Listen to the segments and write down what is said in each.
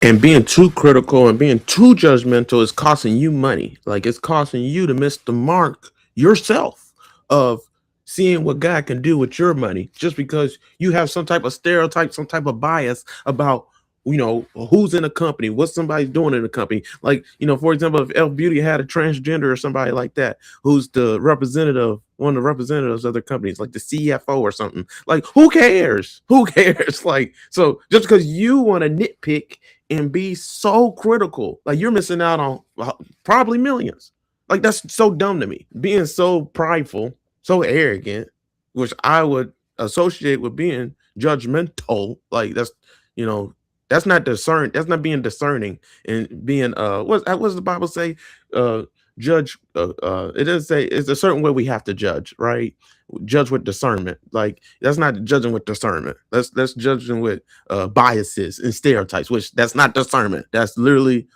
And being too critical and being too judgmental is costing you money. Like it's costing you to miss the mark yourself of seeing what God can do with your money just because you have some type of stereotype, some type of bias about who's in a company, what somebody's doing in a company. Like, for example, if Elf Beauty had a transgender or somebody like that, who's the representative, one of the representatives of their companies, like the CFO or something. Like, who cares? Who cares? Like, so just because you want to nitpick and be so critical, like you're missing out on probably millions. Like that's so dumb to me. Being so prideful, so arrogant, which I would associate with being judgmental. Like you know that's not discern. That's not being discerning and being what's the Bible say? Uh, judge. It does say it's a certain way we have to judge, right? Judge with discernment. Like that's not judging with discernment. That's judging with biases and stereotypes, which that's not discernment. That's literally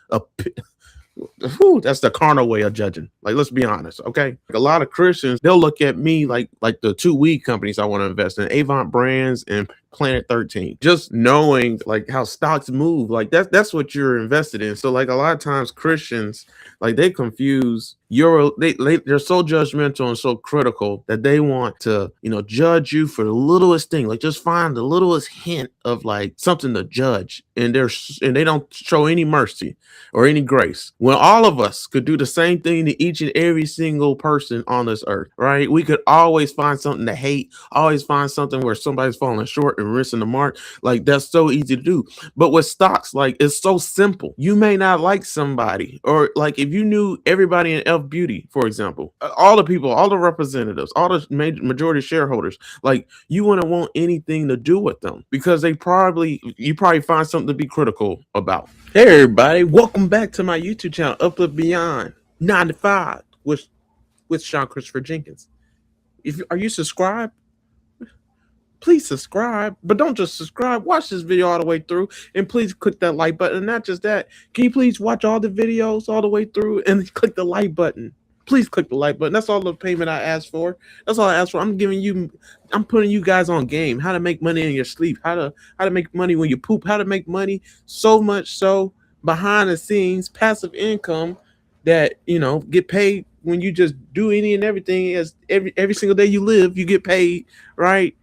that's the carnal way of judging. Like, let's be honest, okay? Like, a lot of Christians, they'll look at me like the two weed companies I want to invest in, Avant Brands and Planet 13. Just knowing like how stocks move, like that's what you're invested in. So like a lot of times Christians, like they confuse they're so judgmental and so critical that they want to judge you for the littlest thing. Like just find the littlest hint of like something to judge, and they don't show any mercy or any grace. When all of us could do the same thing to each and every single person on this earth, right? We could always find something to hate, always find something where somebody's falling short and missing the mark. Like that's so easy to do. But with stocks, like it's so simple. You may not like somebody, or like if you knew everybody in Elf Beauty, for example, all the people, all the representatives, all the majority shareholders, like you wouldn't want anything to do with them because you probably find something to be critical about. Hey everybody, welcome back to my YouTube channel, Uplift Beyond 95 with Sean Christopher Jenkins. Are you subscribed? Please subscribe, but don't just subscribe. Watch this video all the way through, and please click that like button. And not just that, can you please watch all the videos all the way through and click the like button? Please click the like button. That's all the payment I asked for. That's all I asked for. I'm putting you guys on game. How to make money in your sleep. How to make money when you poop. How to make money so much so behind the scenes, passive income that get paid when you just do any and everything. As every single day you live, you get paid, right?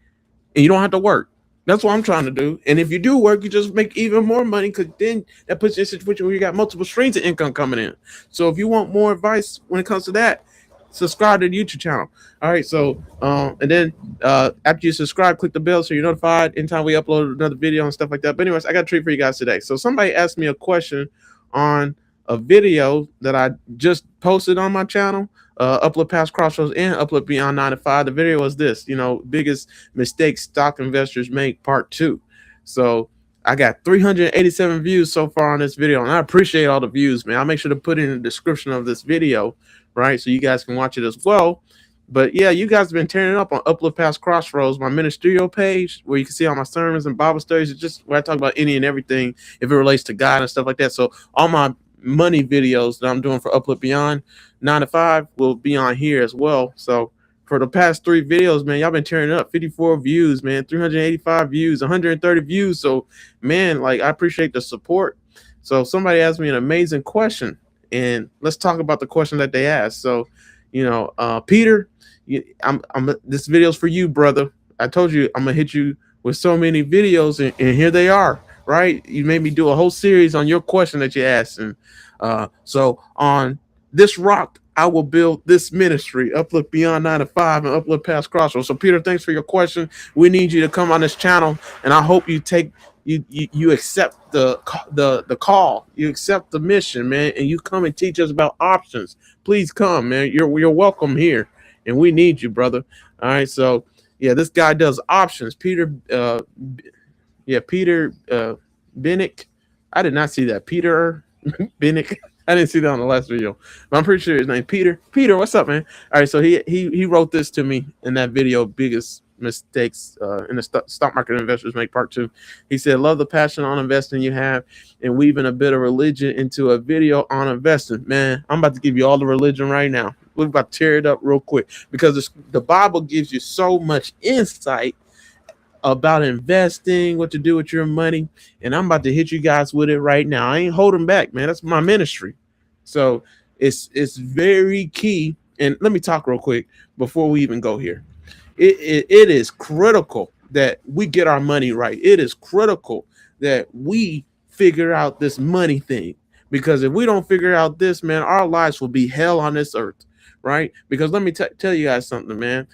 And you don't have to work. That's what I'm trying to do. And if you do work, you just make even more money because then that puts you in a situation where you got multiple streams of income coming in. So if you want more advice when it comes to that, subscribe to the YouTube channel. All right. So and then after you subscribe, click the bell so you're notified anytime we upload another video and stuff like that. But anyways, I got a treat for you guys today. So somebody asked me a question on a video that I just posted on my channel. Uplift past Crossroads and Uplift Beyond 95. The video was this, biggest mistakes stock investors make, part 2. So I got 387 views so far on this video, and I appreciate all the views, man. I'll make sure to put it in the description of this video, right, so you guys can watch it as well. But yeah, you guys have been tearing it up on Uplift past Crossroads, my ministerial page, where you can see all my sermons and Bible studies. It's just where I talk about any and everything if it relates to God and stuff like that. So all my money videos that I'm doing for Uplift Beyond 95 will be on here as well. So for the past 3 videos, man, y'all been tearing it up. 54 views, man, 385 views, 130 views. So man, like I appreciate the support. So somebody asked me an amazing question, and let's talk about the question that they asked. So Peter, this video's for you, brother. I told you I'm gonna hit you with so many videos, and here they are. Right, you made me do a whole series on your question that you asked, and so on this rock I will build this ministry, Uplift Beyond 95 and Uplift past Crossroads. So Peter, thanks for your question. We need you to come on this channel, and I hope you take you accept the call, you accept the mission, man, and you come and teach us about options. Please come, man. You're welcome here, and we need you, brother. All right, so yeah, this guy does options. Peter Peter Binnick. I did not see that. Peter Binnick. I didn't see that on the last video, but I'm pretty sure his name Peter. Peter, what's up, man? All right, so he wrote this to me in that video, biggest mistakes in the stock market investors make, part 2. He said, love the passion on investing you have and weaving a bit of religion into a video on investing. Man, I'm about to give you all the religion right now. We're about to tear it up real quick because the Bible gives you so much insight about investing, what to do with your money, and I'm about to hit you guys with it right now. I ain't holding back, man. That's my ministry. So it's very key. And let me talk real quick before we even go here. It is critical that we get our money right. It is critical that we figure out this money thing, because if we don't figure out this, man, our lives will be hell on this earth, right? Because let me tell you guys something, man.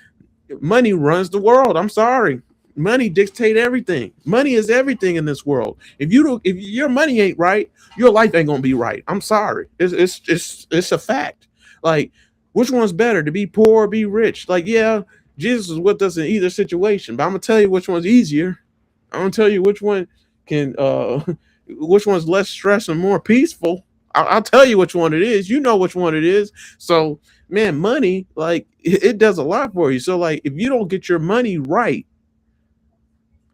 Money runs the world. I'm sorry. Money dictate everything. Money is everything in this world. If your money ain't right, your life ain't gonna be right. I'm sorry. It's a fact. Like, which one's better, to be poor or be rich? Like, yeah, Jesus is with us in either situation, but I'm gonna tell you which one's easier. I'm gonna tell you which one can which one's less stress and more peaceful. I'll tell you which one it is. You know which one it is. So, man, money, like, it does a lot for you. So, like, if you don't get your money right,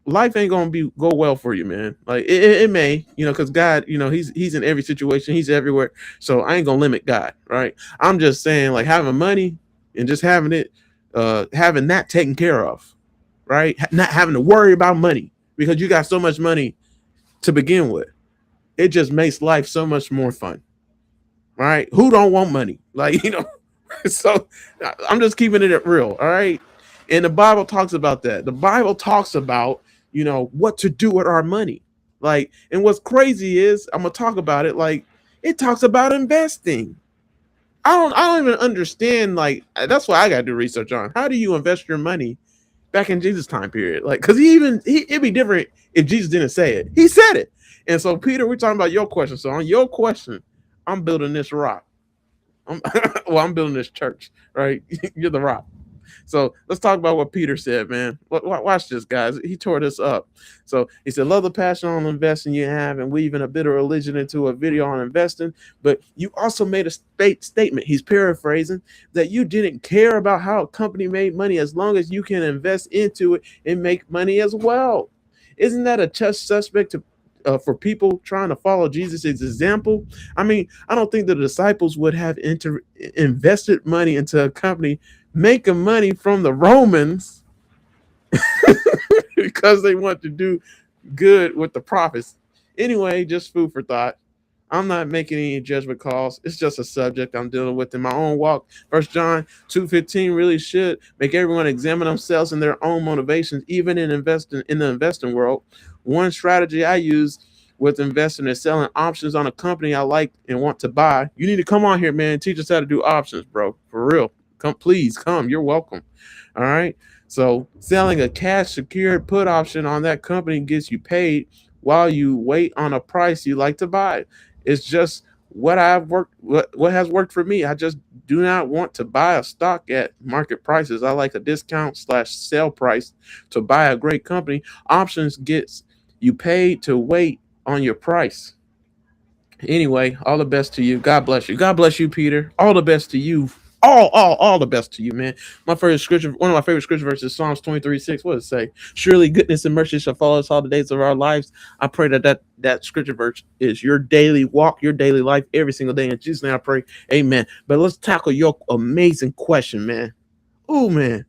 life ain't gonna go well for you, man. Like, it may, because God, he's in every situation, he's everywhere. So I ain't gonna limit God, right? I'm just saying, like, having money and just having it, having that taken care of, right? Not having to worry about money because you got so much money to begin with. It just makes life so much more fun, right? Who don't want money? Like, so I'm just keeping it real, all right? And the Bible talks about that. The Bible talks about, what to do with our money. Like, and what's crazy is, I'm gonna talk about it, like, it talks about investing. I don't even understand, like, that's why I gotta do research on how do you invest your money back in Jesus' time period. Like, because it'd be different if Jesus didn't say it. He said it. And so, Peter, we're talking about your question. So on your question, I'm building this rock. I'm building this church, right? You're the rock. So let's talk about what Peter said, man. Watch this, guys. He tore this up. So he said, love the passion on investing you have and weaving a bit of religion into a video on investing. But you also made a statement. He's paraphrasing that you didn't care about how a company made money as long as you can invest into it and make money as well. Isn't that a test suspect to for people trying to follow Jesus' example? I mean, I don't think the disciples would have invested money into a company making money from the Romans because they want to do good with the profits. Anyway, just food for thought. I'm not making any judgment calls. It's just a subject I'm dealing with in my own walk. 1 John 2:15 really should make everyone examine themselves and their own motivations, even in the investing world. One strategy I use with investing is selling options on a company I like and want to buy. You need to come on here, man. Teach us how to do options, bro. For real. Come, please come. You're welcome. All right. So selling a cash secured put option on that company gets you paid while you wait on a price you like to buy. It's just what has worked for me. I just do not want to buy a stock at market prices. I like a discount/sale price to buy a great company. Options gets you paid to wait on your price. Anyway, all the best to you. God bless you. God bless you, Peter. All the best to you. All the best to you, man. One of my favorite scripture verses, Psalms 23:6. What does it say? Surely goodness and mercy shall follow us all the days of our lives. I pray that scripture verse is your daily walk, your daily life, every single day. In Jesus' name I pray. Amen. But let's tackle your amazing question, man. Oh, man.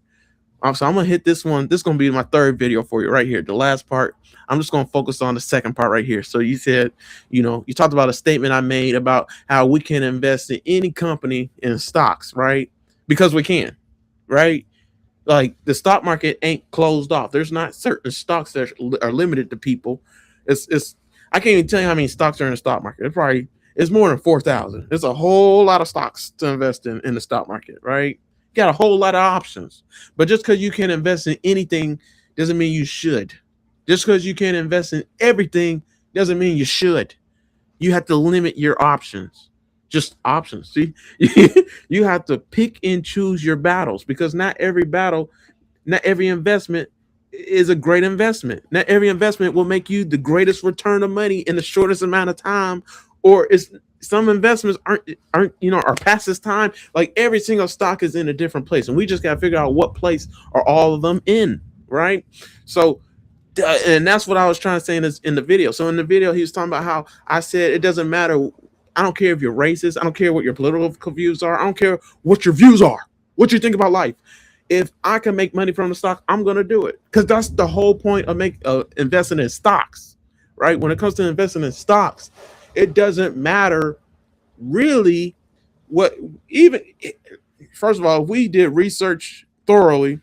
So I'm gonna hit this one. This is gonna be my third video for you right here. The last part. I'm just gonna focus on the second part right here. So you said, you talked about a statement I made about how we can invest in any company in stocks, right? Because we can, right? Like, the stock market ain't closed off. There's not certain stocks that are limited to people. It's I can't even tell you how many stocks are in the stock market. It's more than 4,000. There's a whole lot of stocks to invest in the stock market, right? Got a whole lot of options. But just because you can invest in anything doesn't mean you should. Just because you can invest in everything doesn't mean you should. You have to limit your options. Just options. See, you have to pick and choose your battles, because not every investment is a great investment. Not every investment will make you the greatest return of money in the shortest amount of time, or some investments are past this time. Like, every single stock is in a different place, and we just got to figure out what place are all of them in, right? So, and that's what I was trying to say in the video. So in the video, he was talking about how I said it doesn't matter. I don't care if you're racist. I don't care what your political views are. I don't care what your views are, what you think about life. If I can make money from the stock, I'm gonna do it because that's the whole point of investing in stocks, right? When it comes to investing in stocks, it doesn't matter really what even first of all, if we did research thoroughly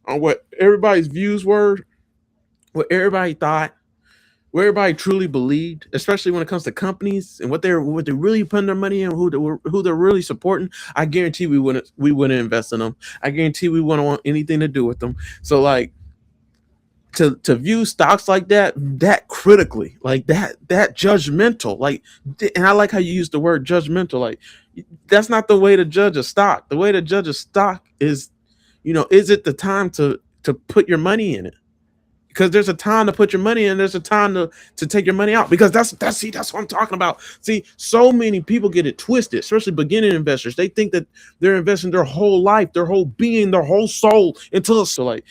on what everybody's views were, what everybody thought, what everybody truly believed, especially when it comes to companies and what they're really putting their money in, who they're really supporting. I guarantee we wouldn't invest in them. I guarantee we wouldn't want anything to do with them. So like to view stocks like that critically, like that judgmental, like, and I like how you use the word judgmental. Like that's not the way to judge a stock. The way to judge a stock is, is it the time to put your money in it? Because there's a time to put your money in, there's a time to take your money out. Because that's what I'm talking about. See, so many people get it twisted, especially beginning investors. They think that they're investing their whole life, their whole being, their whole soul into a, so like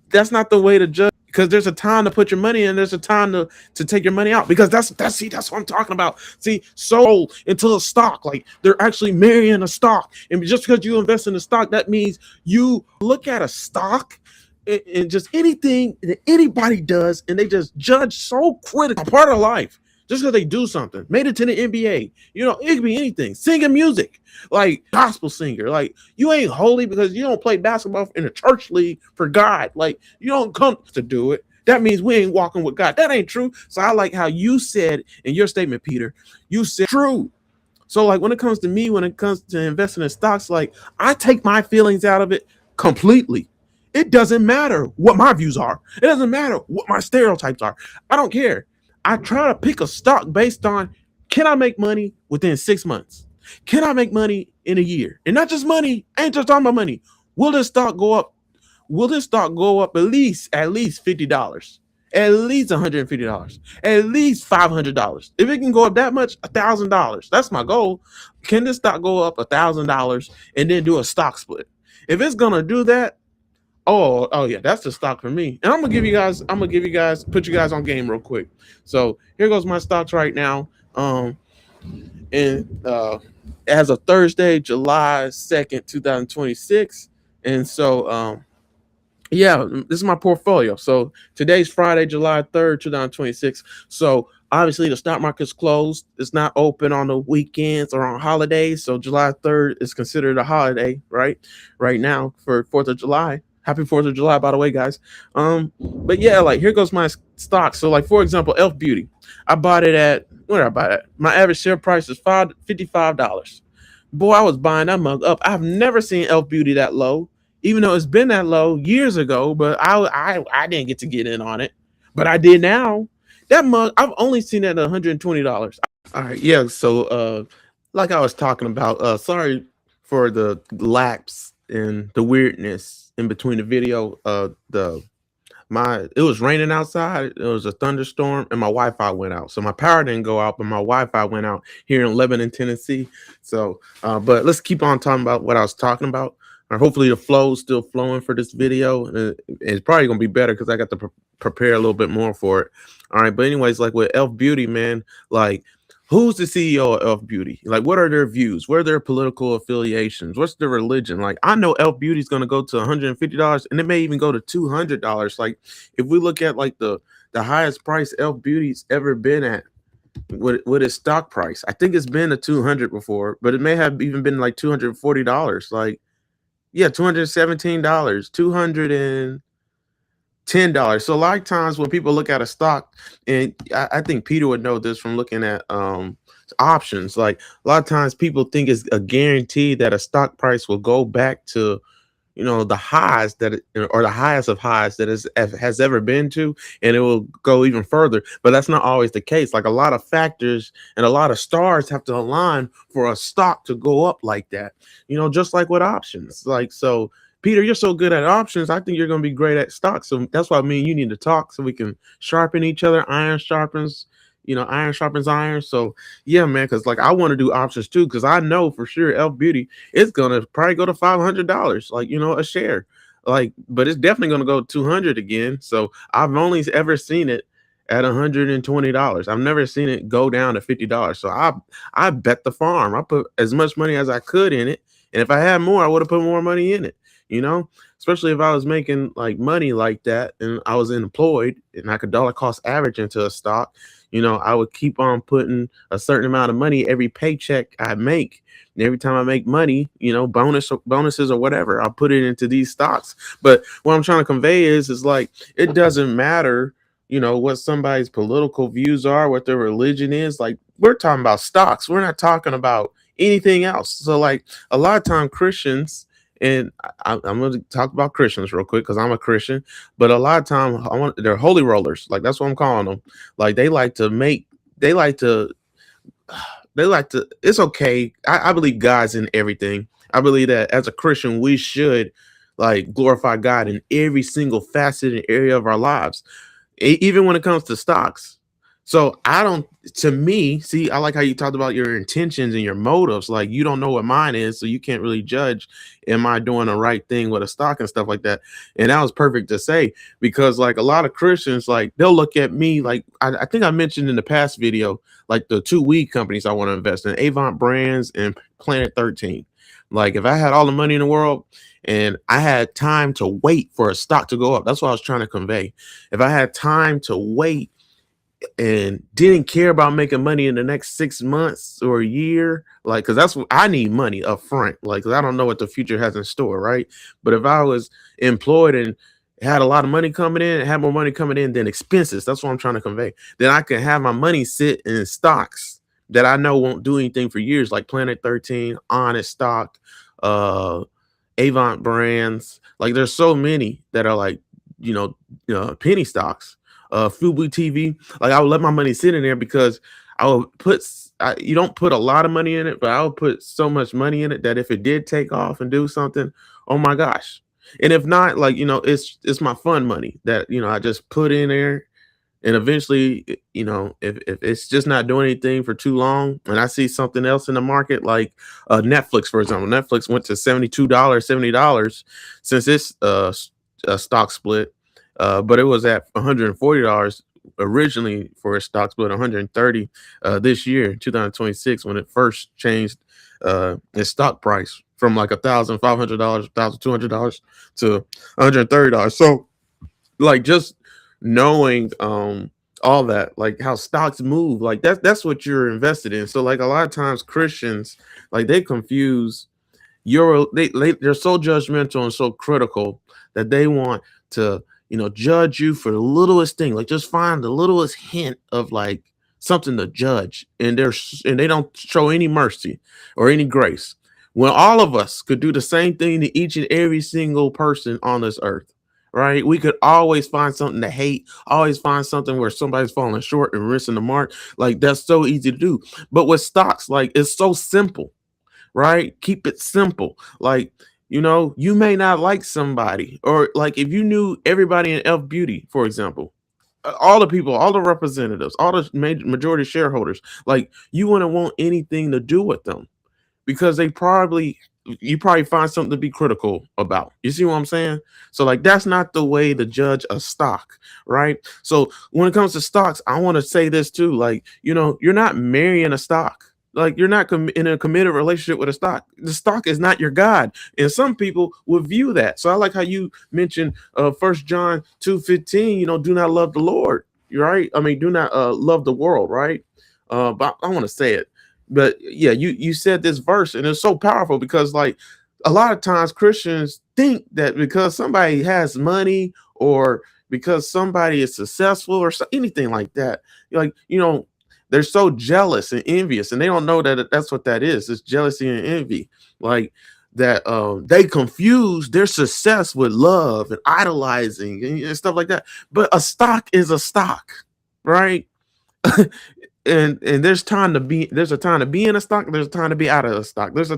that's not the way to judge. Because there's a time to put your money in, there's a time to take your money out. Because that's what I'm talking about. See, so into a stock, like they're actually marrying a stock. And just because you invest in a stock, that means you look at a stock and just anything that anybody does, and they just judge so critical. A part of life, just because they do something, made it to the NBA, it could be anything. Singing music, like gospel singer, like you ain't holy because you don't play basketball in a church league for God. Like you don't come to do it. That means we ain't walking with God. That ain't true. So I like how you said in your statement, Peter, you said true. So like when it comes to me, when it comes to investing in stocks, like I take my feelings out of it completely. It doesn't matter what my views are. It doesn't matter what my stereotypes are. I don't care. I try to pick a stock based on, can I make money within 6 months? Can I make money in a year? And not just money. I ain't just talking about money. Will this stock go up? Will this stock go up at least $50? At least $150, at least $500. If it can go up that much, $1,000. That's my goal. Can this stock go up $1,000 and then do a stock split? If it's gonna do that, oh yeah, that's the stock for me. And I'm gonna put you guys on game real quick. So here goes my stocks right now. And as of Thursday, July 2nd, 2026. And so yeah, this is my portfolio. So today's Friday, July 3rd, 2026. So obviously the stock market's closed. It's not open on the weekends or on holidays. So July 3rd is considered a holiday, right? Right now for 4th of July. Happy 4th of July, by the way, guys. But yeah, like here goes my stock. So like for example, Elf Beauty. I bought it at where did I buy it? My average share price is $55. Boy, I was buying that mug up. I've never seen Elf Beauty that low, even though it's been that low years ago. But I didn't get to get in on it, but I did now. That mug I've only seen it at $120. All right, yeah. So like I was talking about, sorry for the lapse and the weirdness in between the video. It was raining outside. It was a thunderstorm, and my Wi-Fi went out. So my power didn't go out, but my Wi-Fi went out here in Lebanon, Tennessee. So, but let's keep on talking about what I was talking about. Hopefully the flow is still flowing for this video. It's probably gonna be better because I got to prepare a little bit more for it. All right, but anyways, like with Elf Beauty, man, like who's the CEO of Elf Beauty? Like, what are their views? What are their political affiliations? What's their religion? Like, I know Elf Beauty is going to go to $150, and it may even go to $200. Like, if we look at like the highest price Elf Beauty's ever been at, with its stock price, I think it's been a 200 before, but it may have even been like $240. Like, yeah, $217, $210. So a lot of times when people look at a stock, and I think Peter would know this from looking at options, like a lot of times people think it's a guarantee that a stock price will go back to the highs or the highest of highs that has ever been to, and it will go even further. But that's not always the case. Like a lot of factors and a lot of stars have to align for a stock to go up like that, just like with options. Like, so Peter, you're so good at options, I think you're going to be great at stocks. So that's why you need to talk so we can sharpen each other. Iron sharpens iron. So yeah, man, because like I want to do options too, because I know for sure Elf Beauty is gonna probably go to $500, like a share. Like, but it's definitely gonna go 200 again. So I've only ever seen it at $120. I've never seen it go down to $50. So I bet the farm. I put as much money as I could in it, and if I had more, I would have put more money in it. you know, especially if I was making like money like that and I was employed and I could dollar cost average into a stock, I would keep on putting a certain amount of money every paycheck I make. And every time I make money, bonuses or whatever, I'll put it into these stocks. But what I'm trying to convey is like it doesn't matter, what somebody's political views are, what their religion is. Like we're talking about stocks. We're not talking about anything else. So like a lot of time Christians, and I'm going to talk about Christians real quick because I'm a Christian, but a lot of time they're holy rollers. Like that's what I'm calling them. Like they like to it's okay. I believe God's in everything. I believe that as a Christian, we should like glorify God in every single facet and area of our lives, even when it comes to stocks. So I don't, to me, see, I like how you talked about your intentions and your motives. Like you don't know what mine is, so you can't really judge, am I doing the right thing with a stock and stuff like that. And that was perfect to say, because like a lot of Christians, like they'll look at me like I think I mentioned in the past video, like the two weed companies I want to invest in, Avant Brands and Planet 13. Like if I had all the money in the world and I had time to wait for a stock to go up, that's what I was trying to convey. If I had time to wait and didn't care about making money in the next 6 months or a year, like, because that's what I need, money up front, like, 'cause I don't know what the future has in store, right? But if I was employed and had a lot of money coming in, had more money coming in than expenses, that's what I'm trying to convey, then I can have my money sit in stocks that I know won't do anything for years, like Planet 13, Honest Stock, uh Avant Brands. Like there's so many that are like, penny stocks, Fubu TV. Like I would let my money sit in there because I would you don't put a lot of money in it, but I would put so much money in it that if it did take off and do something, oh my gosh. And if not, like, it's my fun money that, I just put in there. And eventually, if it's just not doing anything for too long, and I see something else in the market, like Netflix, for example, Netflix went to $72, $70 since its stock split, but it was at $140 originally for a stock split, 130 this year, 2026, when it first changed its stock price from like $1,500, $1,200 to $130. So, like, just knowing all that, like how stocks move, like that's what you're invested in. So like a lot of times Christians, like they confuse they're so judgmental and so critical that they want to, judge you for the littlest thing, like just find the littlest hint of like something to judge, and they don't show any mercy or any grace, when all of us could do the same thing to each and every single person on this earth. Right? We could always find something to hate, always find something where somebody's falling short and missing the mark. Like that's so easy to do. But with stocks, like it's so simple, right? Keep it simple. Like, you may not like somebody, or like if you knew everybody in F Beauty, for example, all the people, all the representatives, all the majority shareholders, like you wouldn't want anything to do with them because you probably find something to be critical about. You see what I'm saying? So like that's not the way to judge a stock, right? So when it comes to stocks, I want to say this too. Like, you're not marrying a stock. Like you're not in a committed relationship with a stock. The stock is not your God. And some people will view that. So I like how you mentioned 1 John 2:15, do not love the Lord. You're right. I mean, do not love the world, right? But I want to say it. But yeah, you said this verse and it's so powerful because like a lot of times Christians think that because somebody has money or because somebody is successful or anything like that, like, they're so jealous and envious, and they don't know that that's what that is. It's jealousy and envy. Like that they confuse their success with love and idolizing and stuff like that. But a stock is a stock, right? And there's a time to be in a stock, there's a time to be out of a stock, there's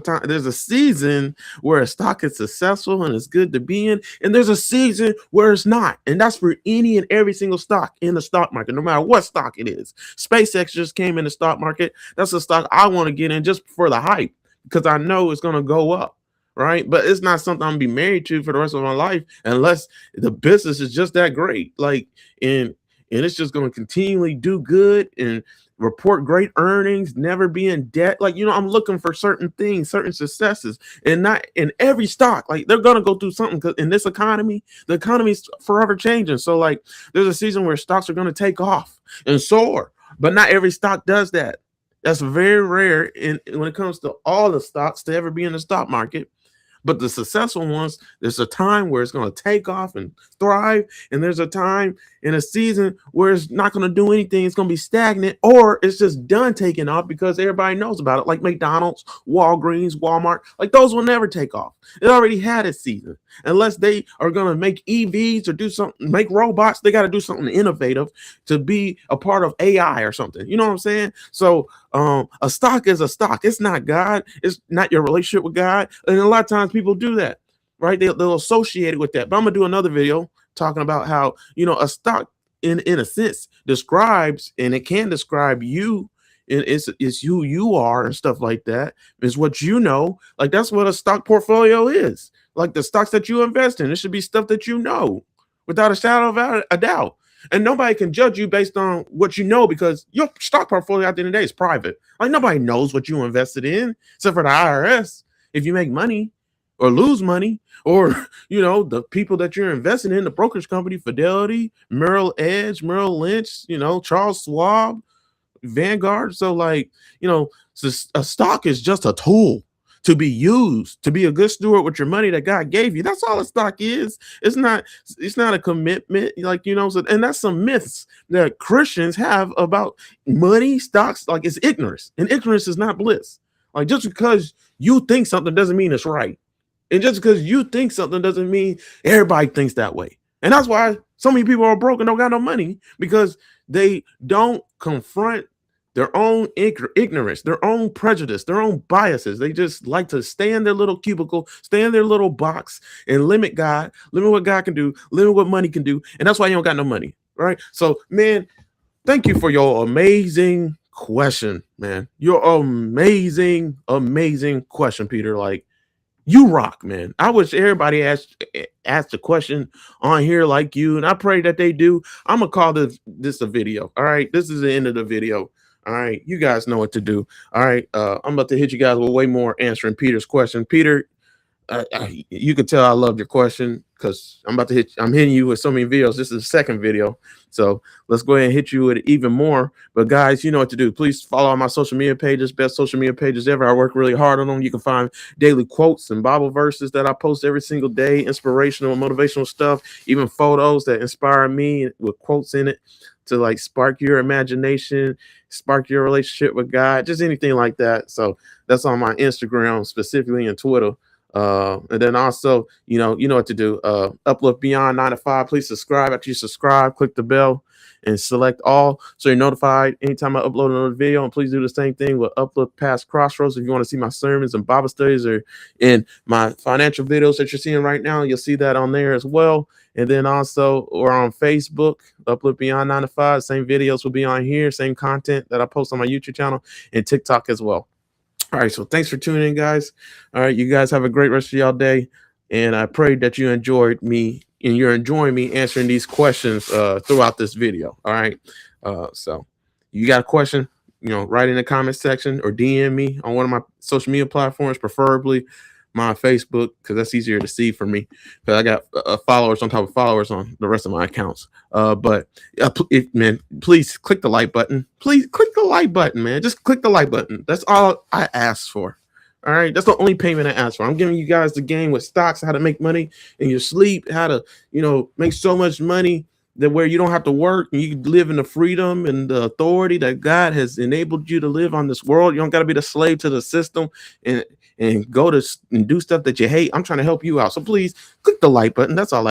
a season where a stock is successful and it's good to be in, and there's a season where it's not. And that's for any and every single stock in the stock market, no matter what stock it is. SpaceX just came in the stock market. That's a stock I want to get in just for the hype, because I know it's going to go up, right? But it's not something I'm gonna be married to for the rest of my life unless the business is just that great, like, and it's just going to continually do good. And report great earnings, never be in debt. Like, I'm looking for certain things, certain successes, and not in every stock. Like, they're gonna go through something, because in this economy, the economy's forever changing. So like, there's a season where stocks are gonna take off and soar, but not every stock does that. That's very rare when it comes to all the stocks to ever be in the stock market. But the successful ones, there's a time where it's going to take off and thrive, and there's a time in a season where it's not going to do anything. It's going to be stagnant, or it's just done taking off because everybody knows about it, like McDonald's, Walgreens, Walmart. Like, those will never take off. It already had its season. Unless they are going to make EVs or do something, make robots, they got to do something innovative to be a part of AI or something. You know what I'm saying? So a stock is a stock. It's not God. It's not your relationship with God. And a lot of times people do that, right? They'll associate it with that. But I'm gonna do another video talking about how, a stock in a sense describes, and it can describe you, and it's who you are and stuff like that. Is what you know. Like, that's what a stock portfolio is. Like, the stocks that you invest in, it should be stuff that you know without a shadow of a doubt. And nobody can judge you based on what you know, because your stock portfolio at the end of the day is private. Like, nobody knows what you invested in except for the IRS. If you make money or lose money, or, the people that you're investing in, the brokerage company, Fidelity, Merrill Edge, Merrill Lynch, Charles Schwab, Vanguard. So like, a stock is just a tool to be used to be a good steward with your money that God gave you. That's all a stock is. It's not a commitment, like, so, and that's some myths that Christians have about money, stocks. Like, it's ignorance, and ignorance is not bliss. Like, just because you think something doesn't mean it's right. And just because you think something doesn't mean everybody thinks that way. And that's why so many people are broke and don't got no money, because they don't confront their own ignorance, their own prejudice, their own biases. They just like to stay in their little cubicle, stay in their little box, and limit God, limit what God can do, limit what money can do. And that's why you don't got no money, right? So, man, thank you for your amazing question, man. Your amazing question, Peter. Like, you rock, man. I wish everybody asked a question on here like you, and I pray that they do. I'm gonna call this a video. All right, this is the end of the video. All right, you guys know what to do. All right, I'm about to hit you guys with way more answering Peter's question. Peter, you can tell I love your question, because I'm hitting you with so many videos. This is the second video, so let's go ahead and hit you with even more. But guys, you know what to do. Please follow all my social media pages, best social media pages ever. I work really hard on them. You can find daily quotes and Bible verses that I post every single day, inspirational, motivational stuff, even photos that inspire me with quotes in it to like spark your imagination, spark your relationship with God, just anything like that. So that's on my Instagram, specifically, and Twitter. And then also, you know what to do. Uplift Beyond 9 to 5. Please subscribe. After you subscribe, click the bell and select all, so you're notified anytime I upload another video. And please do the same thing with Uplift past Crossroads. If you want to see my sermons and Bible studies, or in my financial videos that you're seeing right now, you'll see that on there as well. And then also, we're on Facebook, Uplift Beyond 9 to 5. Same videos will be on here, same content that I post on my YouTube channel, and TikTok as well. All right, so thanks for tuning in, guys. All right, you guys have a great rest of y'all day, and I pray that you enjoyed me and you're enjoying me answering these questions throughout this video. All right, so you got a question, write in the comment section or DM me on one of my social media platforms, preferably my Facebook, because that's easier to see for me, because I got followers on top of followers on the rest of my accounts. But man, please click the like button. Please click the like button, man. Just click the like button. That's all I ask for. All right, that's the only payment I ask for. I'm giving you guys the game with stocks, how to make money in your sleep, how to make so much money that where you don't have to work and you can live in the freedom and the authority that God has enabled you to live on this world. You don't got to be the slave to the system and go to and do stuff that you hate. I'm trying to help you out. So please click the like button. That's all